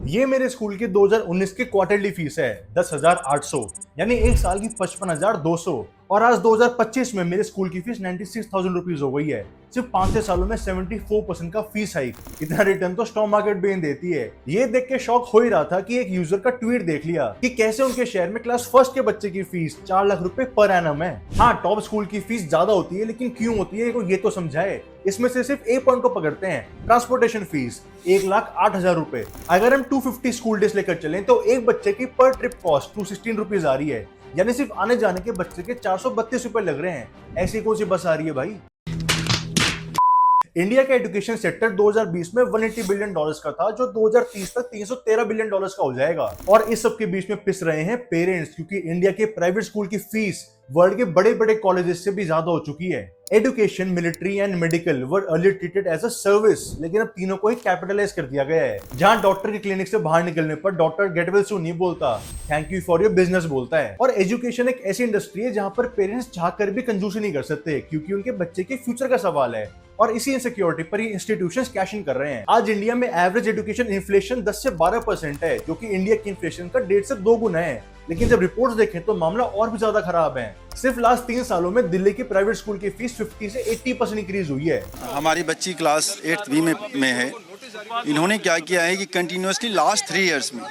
ये मेरे स्कूल की 2019 की क्वार्टरली फीस है 10,800, यानी एक साल की 55,200। और आज 2025 में मेरे स्कूल की फीस 96,000 रुपीज हो गई है। सिर्फ 5 सालों में 74% का फीस हाइक। इतना रिटर्न तो स्टॉक मार्केट भी देती है। ये देख के शॉक हो ही रहा था कि एक यूजर का ट्वीट देख लिया कि कैसे उनके शहर में क्लास फर्स्ट के बच्चे की फीस 4 लाख रुपए पर एनम है। हाँ, टॉप स्कूल की फीस ज्यादा होती है, लेकिन क्यों होती है ये तो समझाए। इसमें से सिर्फ एक पॉइंट को पकड़ते हैं, ट्रांसपोर्टेशन फीस 1,08,000 रुपए। अगर हम 250 स्कूल डेज लेकर चलें तो एक बच्चे की पर ट्रिप कॉस्ट 216 रुपीज आ रही है, यानी सिर्फ आने जाने के बच्चे के 432 रुपए लग रहे हैं। ऐसी कौन सी बस आ रही है भाई। इंडिया का एजुकेशन सेक्टर 2020 में 180 बिलियन डॉलर्स का था, जो 2030 तक 313 बिलियन डॉलर्स का हो जाएगा। और इस सब के बीच में पिस रहे हैं पेरेंट्स, क्योंकि इंडिया के प्राइवेट स्कूल की फीस वर्ल्ड के बड़े बड़े कॉलेजेस से भी ज्यादा हो चुकी है। Education, military and medical were earlier treated as a service, लेकिन अब तीनों को ही कैपिटलाइज कर दिया गया है। जहां डॉक्टर के क्लिनिक से बाहर निकलने पर डॉक्टर गेट वेल सून नहीं बोलता, thank you for your business बोलता है। और एजुकेशन एक ऐसी इंडस्ट्री है जहां पर पेरेंट्स चाह कर भी कंजूसी नहीं कर सकते, क्योंकि उनके बच्चे के फ्यूचर का सवाल है। और इसी इनसिक्योरिटी पर ये इंस्टीट्यूशंस कैश इन कर रहे हैं। आज इंडिया में एवरेज एजुकेशन इन्फ्लेशन 10 से 12% है, जो कि इंडिया की इन्फ्लेशन का 1.5 से 2 गुना है। लेकिन जब रिपोर्ट्स देखें तो मामला और भी ज्यादा खराब है। सिर्फ लास्ट 3 सालों में दिल्ली की प्राइवेट स्कूल की फीस 50 से 80% इंक्रीज हुई है। हमारी बच्ची क्लास 8th बी में है। इन्होंने क्या किया है कि कंटिन्यूसली लास्ट 3 इयर्स में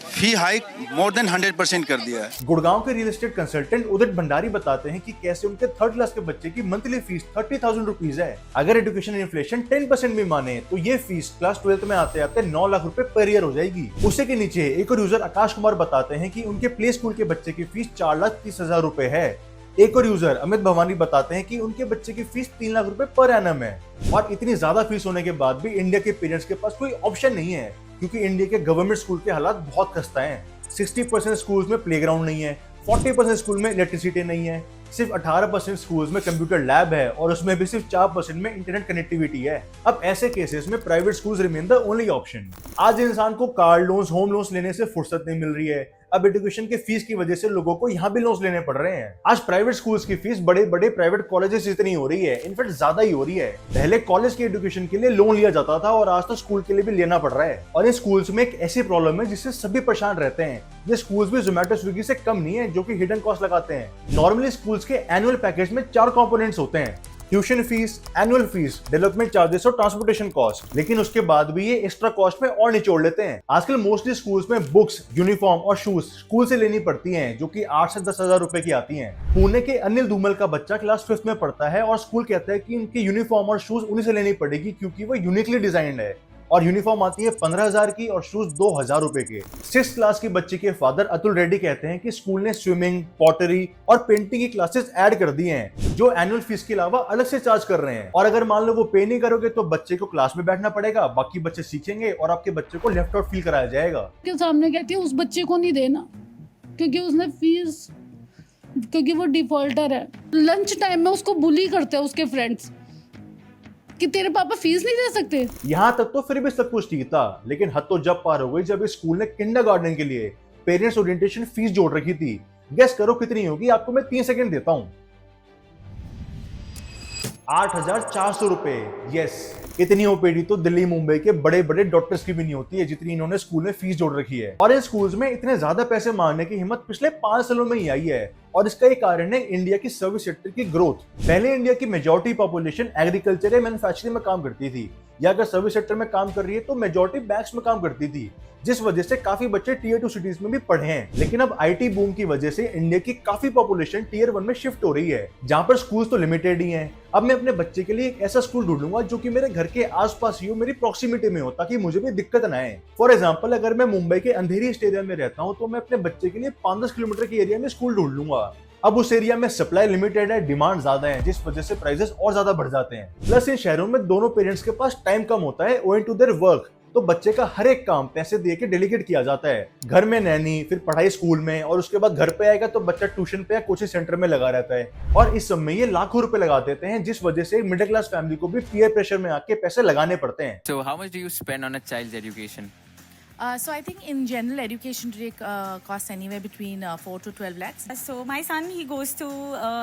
फी हाइक मोर देन 100% कर दिया है। गुड़गांव के रियल एस्टेट कंसल्टेंट उदित भंडारी बताते हैं कि कैसे उनके 3rd क्लास के बच्चे की मंथली फीस 30,000 रुपीज है। अगर एजुकेशन इन्फ्लेशन 10% भी माने तो ये फीस क्लास 12th में आते आते 9 लाख रुपए पर ईयर हो जाएगी। उसी के नीचे एक और यूजर आकाश कुमार बताते हैं कि उनके प्ले स्कूल के बच्चे की फीस 4,30,000 रुपए है। एक और यूजर अमित भवानी बताते हैं कि उनके बच्चे की फीस 3 लाख रुपए पर एनम है। और इतनी ज्यादा फीस होने के बाद भी इंडिया के पेरेंट्स के पास कोई ऑप्शन नहीं है, क्योंकि इंडिया के गवर्नमेंट स्कूल के हालात बहुत खस्ता हैं। 60% स्कूल्स में प्लेग्राउंड नहीं है, 40% स्कूल में इलेक्ट्रिसिटी नहीं है, सिर्फ 18% स्कूल्स में कंप्यूटर लैब है, और उसमें भी सिर्फ 4% में इंटरनेट कनेक्टिविटी है। अब ऐसे केसेस में private schools remain the only option. आज इंसान को कार लोन्स, होम लोन्स लेने से फुर्सत नहीं मिल रही है। अब एजुकेशन के फीस की वजह से लोगों को यहाँ भी लोन्स लेने पड़ रहे हैं। आज प्राइवेट स्कूल्स की फीस बड़े बड़े प्राइवेट कॉलेजेस इतनी हो रही है, इनफैक्ट ज्यादा ही हो रही है। पहले कॉलेज की एजुकेशन के लिए लोन लिया जाता था, और आज तो स्कूल के लिए भी लेना पड़ रहा है। और इन स्कूल्स में एक ऐसी प्रॉब्लम है जिससे सभी परेशान रहते हैं। ये स्कूल्स भी जोमेटो स्विगी से कम नहीं है, जो कि हिडन कॉस्ट लगाते हैं। नॉर्मली स्कूल्स के एनुअल पैकेज में 4 कंपोनेंट्स होते हैं, tuition fees, annual fees, development charges और ट्रांसपोर्टेशन कॉस्ट। लेकिन उसके बाद भी ये एक्स्ट्रा कॉस्ट में और निचोड़ लेते हैं। आजकल मोस्टली स्कूल्स में बुक्स, यूनिफॉर्म और शूज स्कूल से लेनी पड़ती हैं, जो कि 8 से 10,000 रुपए की आती हैं। पुणे के अनिल धूमल का बच्चा क्लास 5th में पढ़ता है, और स्कूल कहता है कि उनकी यूनिफॉर्म और शूज उन्हीं से लेनी पड़ेगी, क्योंकि वो यूनिकली डिजाइंड है। और यूनिफॉर्म आती है 15,000 की और शूज 2,000 रुपए के। 6th क्लास के बच्चे के फादर अतुल रेड्डी कहते हैं कि स्कूल ने स्विमिंग, पॉटरी और पेंटिंग की क्लासेस ऐड कर दी हैं, जो एनुअल फीस के अलावा अलग से चार्ज कर रहे हैं। और अगर मान लो वो पे नहीं करोगे तो बच्चे को क्लास में बैठना पड़ेगा, बाकी बच्चे सीखेंगे और आपके बच्चे को लेफ्ट आउट फील कराया जाएगा। के सामने कहती है उस बच्चे को नहीं देना, क्योंकि उसने फीस, क्योंकि वो डिफॉल्टर है। लंच टाइम में उसको बुली करते हैं उसके फ्रेंड्स कि तेरे पापा फीस नहीं दे सकते। यहाँ तक तो फिर भी सब कुछ ठीक था, लेकिन हद तो जब पार हो गई जब इस स्कूल ने किंडरगार्टन के लिए पेरेंट्स ओरिएंटेशन फीस जोड़ रखी थी। गेस करो कितनी होगी, आपको मैं 3 सेकंड देता हूं। 8,400 रुपए। यस, इतनी ओपीडी तो दिल्ली मुंबई के बड़े बड़े डॉक्टर्स की भी नहीं होती है, जितनी इन्होंने स्कूल में फीस जोड़ रखी है। और इन स्कूल्स में इतने ज्यादा पैसे मांगने की हिम्मत पिछले 5 सालों में ही आई है, और इसका एक कारण है इंडिया की सर्विस सेक्टर की ग्रोथ। पहले इंडिया की मेजॉरिटी पॉपुलेशन एग्रीकल्चर या मैन्युफैक्चरिंग में काम करती थी, या अगर सर्विस सेक्टर में काम कर रही है तो मेजॉरिटी बैंक्स में काम करती थी, जिस वजह से काफी बच्चे टीयर 2 सिटीज में भी पढ़े हैं। लेकिन अब आईटी बूम की वजह से इंडिया की काफी पॉपुलेशन टीयर 1 में शिफ्ट हो रही है, जहां पर स्कूल्स तो लिमिटेड ही हैं। अब मैं अपने बच्चे के लिए एक ऐसा स्कूल ढूंढूंगा जो कि मेरे घर के आसपास ही हो, मेरी प्रॉक्सिमिटी में हो, ताकि मुझे भी दिक्कत ना आए। फॉर एग्जांपल, अगर मैं मुंबई के अंधेरी एरिया में रहता हूं तो मैं अपने बच्चे के लिए 5-10 किलोमीटर के एरिया में स्कूल ढूंढ लूंगा। अब उस एरिया में सप्लाई लिमिटेड है, डिमांड ज्यादा है, जिस वजह से प्राइसेस और ज्यादा बढ़ जाते हैं। प्लस इन शहरों में दोनों पेरेंट्स के पास टाइम कम होता है ओइंग टू देयर वर्क, तो बच्चे का हर एक काम पैसे दे के डेलीगेट किया जाता है। घर में नैनी, फिर पढ़ाई स्कूल में, और उसके बाद घर पे आएगा तो बच्चा ट्यूशन पे या कोचिंग सेंटर में लगा रहता है। और इस सब में ये लाखों रुपए लगा देते हैं, जिस वजह से मिडिल क्लास फैमिली को भी पीयर प्रेशर में आके पैसे लगाने पड़ते हैं। So how much do you spend on a child's education? So I think in general education today costs anywhere between 4 to 12 lakhs. So my son, he goes to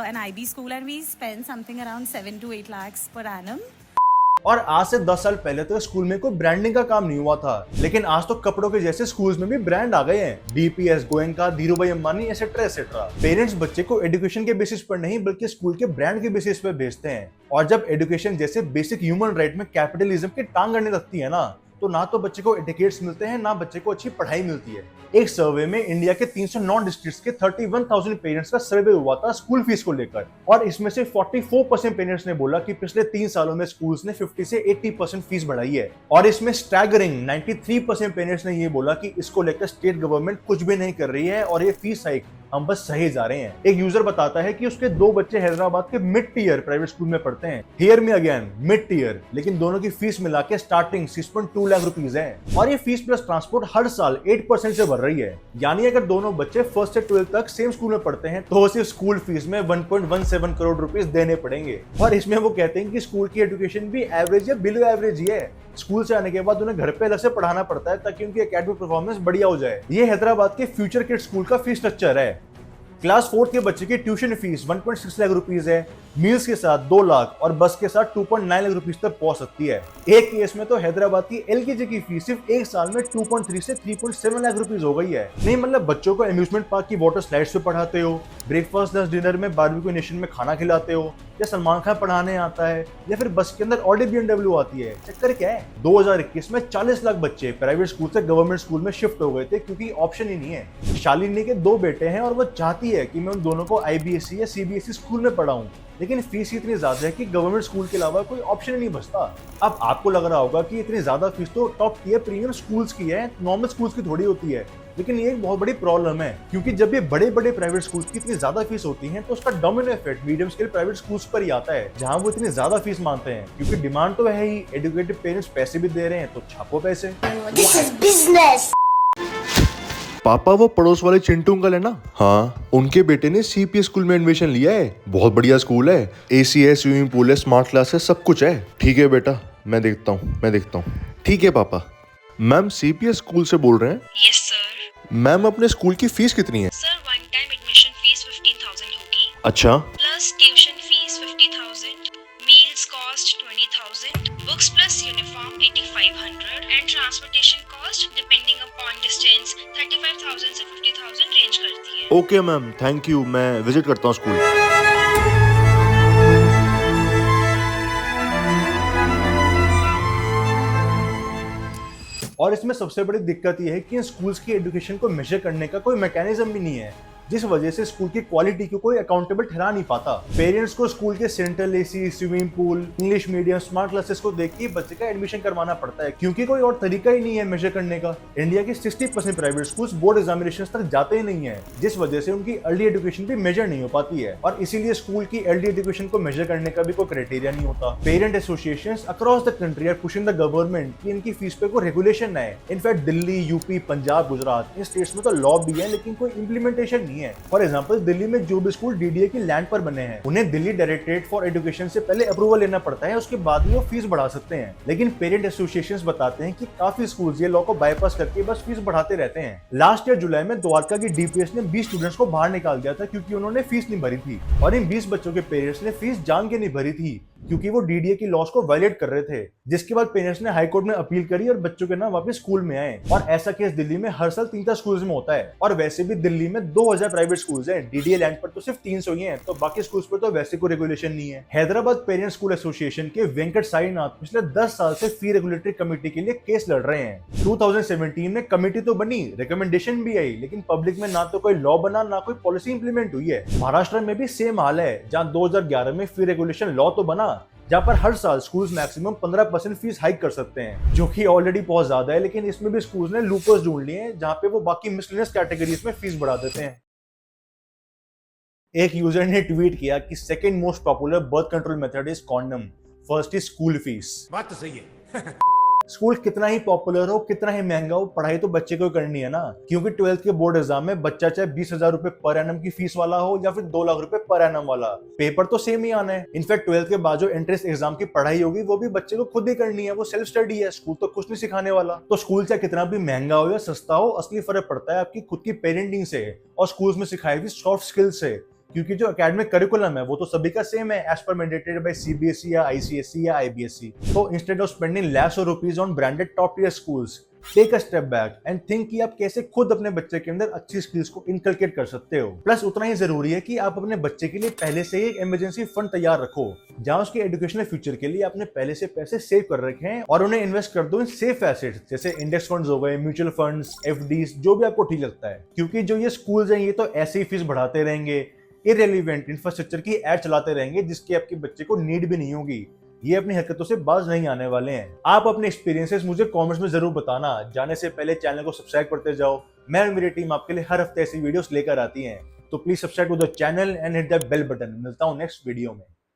an IB school and we spend something around 7 to 8 lakhs per annum. और आज से 10 साल पहले तो school में कोई branding का काम नहीं हुआ था, लेकिन आज तो कपड़ों के जैसे स्कूल्स में भी ब्रांड आ गए हैं। DPS, Goenka, Dhirubhai Ambani, etcetera etcetera. Parents बच्चे को एजुकेशन के बेसिस पर नहीं बल्कि स्कूल के ब्रांड के बेसिस पर भेजते हैं। और जब एजुकेशन जैसे बेसिक ह्यूमन राइट में कैपिटलिज्म की टांग अड़ने लगती है ना, तो ना तो बच्चे को एटिकेट्स मिलते हैं, ना बच्चे को अच्छी पढ़ाई मिलती है। एक सर्वे में इंडिया के 309 डिस्ट्रिक्ट्स के 31,000 पेरेंट्स का सर्वे हुआ था स्कूल फीस को लेकर, और इसमें से 44% पेरेंट्स ने बोला कि पिछले 3 सालों में स्कूल्स ने 50 से 80% फीस बढ़ाई है। और इसमें स्टैगरिंग 93% पेरेंट्स ने ये बोला कि इसको लेकर स्टेट गवर्नमेंट कुछ भी नहीं कर रही है और ये फीस हाइक हम बस सहे जा रहे हैं। एक यूजर बताता है कि उसके 2 बच्चे हैदराबाद के मिड टीयर प्राइवेट स्कूल में पढ़ते हैं। Hear me again, mid tier, लेकिन दोनों की फीस मिला के स्टार्टिंग 6.2 लाख रुपीज है। और ये फीस प्लस ट्रांसपोर्ट हर साल 8% से बढ़ रही है। यानी अगर दोनों बच्चे 1st से 12th तक सेम स्कूल में पढ़ते हैं तो सिर्फ स्कूल फीस में 1.17 करोड़ रुपीस देने पड़ेंगे। और इसमें वो कहते हैं कि स्कूल की एजुकेशन भी एवरेज या बिलो एवरेज ही है। स्कूल से आने के बाद उन्हें घर पे अलग से पढ़ाना पड़ता है ताकि उनकी एकेडमिक परफॉर्मेंस बढ़िया हो जाए। ये हैदराबाद के फ्यूचर किड स्कूल का फीस स्ट्रक्चर है। क्लास 4 के बच्चे की ट्यूशन फीस 1.6 लाख रुपीस है, मील्स के साथ 2 लाख और बस के साथ 2.9 लाख रुपीस तक पहुंच सकती है। एक केस में तो हैदराबाद की एलकेजी की फीस सिर्फ एक साल में 2.3 से 3.7 लाख रुपीस हो गई है। नहीं मतलब बच्चों को अम्यूजमेंट पार्क की वाटर स्लाइड्स पे पढ़ाते हो, ब्रेकफास्ट लंच डिनर में बारबेक्यू नेशन में खाना खिलाते हो, या सलमान खान पढ़ाने आता है, या फिर बस के अंदर ऑडी BMW आती है। चक्कर क्या है, 2021 में 40 लाख बच्चे प्राइवेट स्कूल से गवर्नमेंट स्कूल में शिफ्ट हो गए थे क्योंकि ऑप्शन ही नहीं है। शालिनी के 2 बेटे हैं और वो चाहती है कि मैं उन दोनों को IBSE या CBSE स्कूल में पढ़ाऊं, लेकिन फीस इतनी ज्यादा है कि गवर्नमेंट स्कूल के अलावा कोई ऑप्शन ही नहीं बचता। अब आपको लग रहा होगा कि इतनी ज्यादा फीस तो टॉप टियर प्रीमियम स्कूल्स की है, नॉर्मल स्कूल्स की थोड़ी होती है। लेकिन ये एक बहुत बड़ी प्रॉब्लम है, क्योंकि जब ये बड़े बड़े प्राइवेट स्कूल्स की इतनी ज्यादा फीस होती है तो उसका domino effect medium scale private schools पर ही आता है, जहां वो इतनी ज्यादा फीस मांगते हैं। क्योंकि डिमांड तो है ही, एजुकेटेड पेरेंट्स पैसे भी दे रहे हैं तो छापो पैसे। This is business. पापा वो पड़ोस वाले चिंटू अंकल है ना, हाँ उनके बेटे ने CPS स्कूल में एडमिशन लिया है। बहुत बढ़िया स्कूल है, AC है, स्विमिंग पूल है, स्मार्ट क्लास है, सब कुछ है। ठीक है बेटा, मैं देखता हूँ। ठीक है पापा। मैम CPS स्कूल से बोल रहे हैं? Yes sir. मैम अपने स्कूल की फीस कितनी है? Sir one time admission fees 15,000 होगी। अच्छा। Plus tuition fees 50,000, meals cost 20,000, books plus uniform 8,500 and transportation cost depending upon distance 35,000 से 50,000 रेंज करती है। ओके मैम, थैंक यू, मैं विजिट करता हूँ स्कूल। और इसमें सबसे बड़ी दिक्कत यह है कि इन स्कूल्स की एजुकेशन को मेजर करने का कोई मैकेनिज्म भी नहीं है, जिस वजह से स्कूल की क्वालिटी को कोई अकाउंटेबल ठहरा नहीं पाता। पेरेंट्स को स्कूल के central AC, swimming pool, English medium, smart classes को देख के बच्चे का एडमिशन करवाना पड़ता है, क्योंकि कोई और तरीका ही नहीं है मेजर करने का। इंडिया के 60% प्राइवेट स्कूल्स बोर्ड एग्जामिनेशन तक जाते ही नहीं है, जिस वजह से उनकी अर्ली एजुकेशन भी मेजर नहीं हो पाती है। और इसीलिए स्कूल की अर्ली एजुकेशन को मेजर करने का भी कोई क्राइटेरिया नहीं होता। Parent associations across the country are pushing the government कि इनकी फीस पे कोई रेगुलेशन आए। इनफैक्ट दिल्ली, यूपी, पंजाब, गुजरात, इन स्टेट्स में तो लॉ भी है लेकिन कोई इंप्लीमेंटेशन नहीं है। फॉर एग्जाम्पल दिल्ली में जो भी स्कूल DDA की लैंड पर बने हैं, उन्हें दिल्ली डायरेक्टरेट फॉर एजुकेशन से पहले अप्रूवल लेना पड़ता है, उसके बाद ही वो फीस बढ़ा सकते हैं। लेकिन पेरेंट एसोसिएशंस बताते हैं कि काफी स्कूल्स ये लॉ को बाईपास करके बस फीस बढ़ाते रहते हैं। लास्ट ईयर जुलाई में द्वारका की DPS ने 20 स्टूडेंट्स को बाहर निकाल दिया था क्योंकि उन्होंने फीस नहीं भरी थी, और इन 20 बच्चों के पेरेंट्स ने फीस जान के नहीं भरी थी क्योंकि वो DDA की लॉस को वायलेट कर रहे थे। जिसके बाद पेरेंट्स ने हाई कोर्ट में अपील करी और बच्चों के नाम वापस स्कूल में आए। और ऐसा केस दिल्ली में हर साल 3 स्कूल्स में होता है, और वैसे भी दिल्ली में 2000 प्राइवेट स्कूल्स हैं, DDA लैंड पर तो सिर्फ 300 ही हैं, तो बाकी स्कूल्स पर तो वैसे कोई रेगुलेशन नहीं है। हैदराबाद पेरेंट्स स्कूल एसोसिएशन के वेंकट साईनाथ पिछले 10 साल से फी रेगुलेटरी कमेटी के लिए केस लड़ रहे हैं। 2017 में कमेटी तो बनी, रिकमेंडेशन भी आई, लेकिन पब्लिक में ना तो कोई लॉ बना ना कोई पॉलिसी इंप्लीमेंट हुई है। महाराष्ट्र में भी सेम हाल है, जहां 2011 में फी रेगुलेशन लॉ तो बना, जहां पर हर साल स्कूल्स मैक्सिमम 15% फीस हाइक कर सकते हैं, जो कि ऑलरेडी बहुत ज्यादा है। लेकिन इसमें भी स्कूल्स ने लूपर्स ढूंढ लिए हैं जहां पे वो बाकी मिसलेनियस कैटेगरीज में फीस बढ़ा देते हैं। एक यूजर ने ट्वीट किया कि second most popular birth control method is condom, first is school fees. बात तो सही है। स्कूल कितना ही पॉपुलर हो, कितना ही महंगा हो, पढ़ाई तो बच्चे को करनी है ना। क्योंकि 12th के बोर्ड एग्जाम में बच्चा चाहे 20,000 रुपए पर एनम की फीस वाला हो या फिर 2 लाख रुपए पर एनम वाला, पेपर तो सेम ही आना है। इनफैक्ट 12th के बाद जो एंट्रेंस एग्जाम की पढ़ाई होगी वो भी बच्चे को खुद ही करनी है, वो सेल्फ स्टडी है, स्कूल तो कुछ नहीं सिखाने वाला। तो स्कूल चाहे कितना भी महंगा हो या सस्ता हो, असली फर्क पड़ता है आपकी खुद की पेरेंटिंग से और स्कूल में सिखाई हुई सॉफ्ट स्किल्स से। क्योंकि जो एकेडमिक करिकुलम है वो तो सभी का सेम है as per mandated by CBSE या आईसीएसई या आईबीएसई। तो instead of spending lakhs of rupees on branded top tier schools, take a step back and think कि आप कैसे खुद अपने बच्चे के अंदर अच्छी स्किल्स को इनकलकेट कर सकते हो। प्लस उतना ही जरूरी है कि आप अपने बच्चे के लिए पहले से ही एक इमरजेंसी फंड तैयार रखो, जहां उसके एजुकेशनल फ्यूचर के लिए आपने पहले से पैसे सेव कर रखे हैं और उन्हें इन्वेस्ट कर दो इन सेफ एसेट्स जैसे इंडेक्स फंड्स हो गए, म्यूचुअल फंड्स, एफडीज, जो भी आपको ठीक लगता है। क्योंकि जो ये स्कूल्स हैं ये तो ऐसे ही फीस बढ़ाते रहेंगे, इररेलेवेंट इंफ्रास्ट्रक्चर की एड चलाते रहेंगे जिसकी आपके बच्चे को नीड भी नहीं होगी। ये अपनी हरकतों से बाज नहीं आने वाले हैं। आप अपने एक्सपीरियंसेस मुझे कमेंट्स में जरूर बताना। जाने से पहले चैनल को सब्सक्राइब करते जाओ। मैं और मेरी टीम आपके लिए हर हफ्ते ऐसी वीडियोस लेकर आती हैं, तो please subscribe to the channel and hit the bell button. मिलता हूं नेक्स्ट वीडियो में।